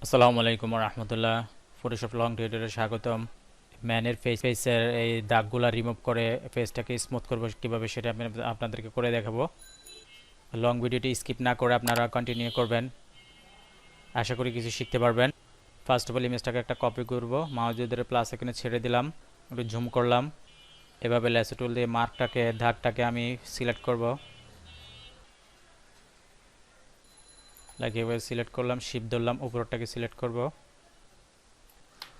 আসসালামু আলাইকুম রহমতুল্লাহ। Photoshop long টিউটোরিয়ালে স্বাগতম। ম্যানের ফেসের এই দাগগুলা রিমুভ করে ফেসটাকে স্মুথ করব কীভাবে সেটা আমি আপনাদেরকে করে দেখাবো। লং ভিডিওটি স্কিপ না করে আপনারা কন্টিনিউ করবেন, আশা করি কিছু শিখতে পারবেন। ফার্স্ট অফ অল ইমেজটাকে একটা কপি করব, মাউস দিয়ে ধরে প্লাস এখানে ছেড়ে দিলাম, একটু জুম করলাম, এভাবে ল্যাসো টুল দিয়ে দাগটাকে আমি সিলেক্ট করব। লাইক এভাবে সিলেক্ট করলাম, শিফট ধরলাম, উপরটাকে সিলেক্ট করব,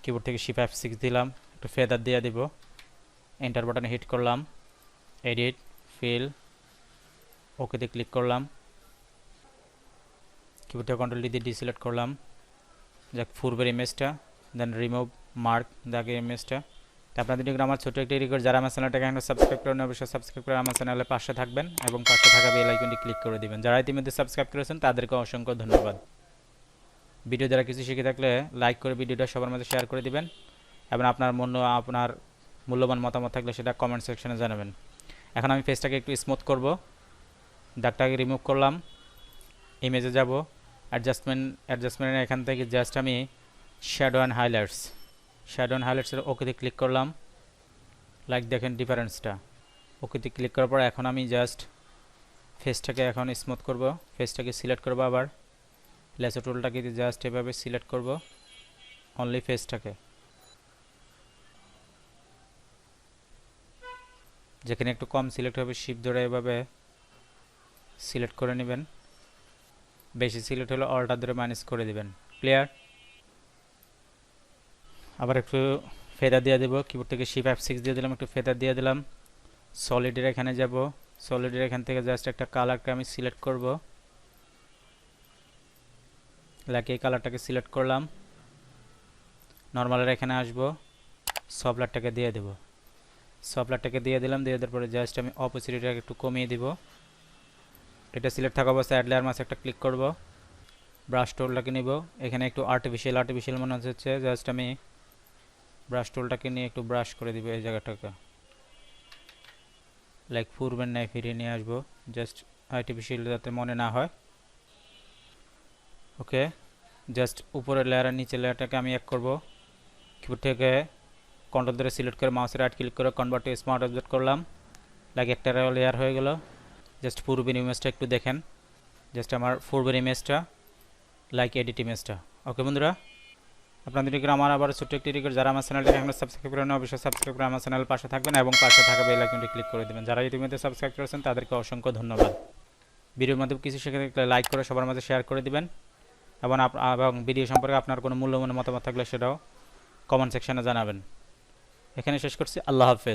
কিবোর্ড থেকে শিফট F6 দিলাম, একটু ফেদার দিয়ে দিব, এন্টার বাটনে হিট করলাম, এডিট, ফিল, ওকেতে ক্লিক করলাম, কিবোর্ড থেকে কন্ট্রোল দিয়ে ডিসিলেক্ট করলাম, যাক পূর্বের ইমেজটা, দেন রিমুভ মার্ক দাগের ইমেজটা। তো আপনাদের দিকে আমার ছোটো একটি রিকোয়েস্ট, যারা আমার চ্যানেলটাকে এখন সাবস্ক্রাইব করেন অবশ্যই সাবস্ক্রাইব করে আমার চ্যানেলের পাশে থাকবেন এবং পাশে থাকা বেল আইকনটি ক্লিক করে দিবেন। যারা ইতিমধ্যে সাবস্ক্রাইব করেছেন তাদেরকে অসংখ্য ধন্যবাদ। ভিডিও দ্বারা কিছু শিখে থাকলে লাইক করে ভিডিওটা সবার মাঝে শেয়ার করে দিবেন এবং আপনার মূল্যবান মতামত থাকলে সেটা কমেন্ট সেকশনে জানাবেন। এখন আমি ফেসটাকে একটু স্মুথ করব, দাগটাকে রিমুভ করলাম, ইমেজে যাব, অ্যাডজাস্টমেন্টের এখান থেকে জাস্ট আমি শ্যাডো অ্যান্ড হাইলাইটসের ওকেতে ক্লিক করলাম। লাইক দেখেন ডিফারেন্সটা। ওকেতে ক্লিক করার পর এখন আমি জাস্ট ফেসটাকে এখন স্মুথ করব, ফেসটাকে সিলেক্ট করব, আবার লেসো টুলটাকে জাস্ট এভাবে সিলেক্ট করব অনলি ফেসটাকে, যেখানে একটু কম সিলেক্ট হবে শিফট ধরে এভাবে সিলেক্ট করে নেবেন, বেশি সিলেক্ট হলে অল্টা ধরে মাইনাস করে দিবেন। ক্লিয়ার? আবার একটু ফেদার দিয়ে দেবো, কিবোর্ড থেকে শিফট F6 দিয়ে দিলাম, একটু ফেদার দিয়ে দিলাম, সলিডের এখানে যাব, সলিডের এখান থেকে জাস্ট একটা কালারকে আমি সিলেক্ট করব, লাইক এই কালারটাকে সিলেক্ট করলাম, নর্মালের এখানে আসব, সফটলারটাকে দিয়ে দেব, সফটলারটাকে দিয়ে দিলাম, দিয়ে দেওয়ার পরে জাস্ট আমি অপোজিটটাকে একটু কমিয়ে দিব, এটা সিলেক্ট থাকা অবস্থায় অ্যাড লেয়ার মাঝে একটা ক্লিক করব, ব্রাশ টুলটাকে নিব, এখানে একটু আর্টিফিশিয়াল মনে হচ্ছে, জাস্ট আমি ব্রাশ টুলটাকে নিয়ে একটু ব্রাশ করে দিব এই জায়গাটাকে, লাইক পূর্বের ন্যায় ফিরিয়ে নিয়ে আসবো, জাস্ট আর্টিফিশিয়াল যাতে মনে না হয়। ওকে, জাস্ট উপরের লেয়ার আর নিচের লেয়ারটাকে আমি এক করব, কিবোর্ড থেকে কন্ট্রোল ধরে সিলেক্ট করে মাউসের রাইট ক্লিক করে কনভার্ট টু স্মার্ট অবজেক্ট করলাম, লাইক একটা লেয়ার হয়ে গেল। জাস্ট পূর্বের ইমেজটা একটু দেখেন, জাস্ট আমার পূর্বের ইমেজটা, লাইক এডিট ইমেজটা। ওকে বন্ধুরা, আপনাদেরকে আমার আবার ছোট্ট একটি রিকোয়েস্ট, যারা আমার চ্যানেলটাকে এখন সাবস্ক্রাইব করেন অবশ্যই সাবস্ক্রাইব করে আমার চ্যানেলের পাশে থাকবেন এবং পাশে থাকা বেল আইকনটি ক্লিক করে দেবেন। যারা ইতিমধ্যে সাবস্ক্রাইব করেছেন তাদেরকে অসংখ্য ধন্যবাদ। ভিডিওর মধ্যে কিছু শিখে থাকলে লাইক করে সবার মাঝে শেয়ার করে দিবেন এবং ভিডিও সম্পর্কে আপনার কোনো মূল্যবান মতামত থাকলে সেটাও কমেন্ট সেকশনে জানাবেন। এখানে শেষ করছি। আল্লাহ হাফেজ।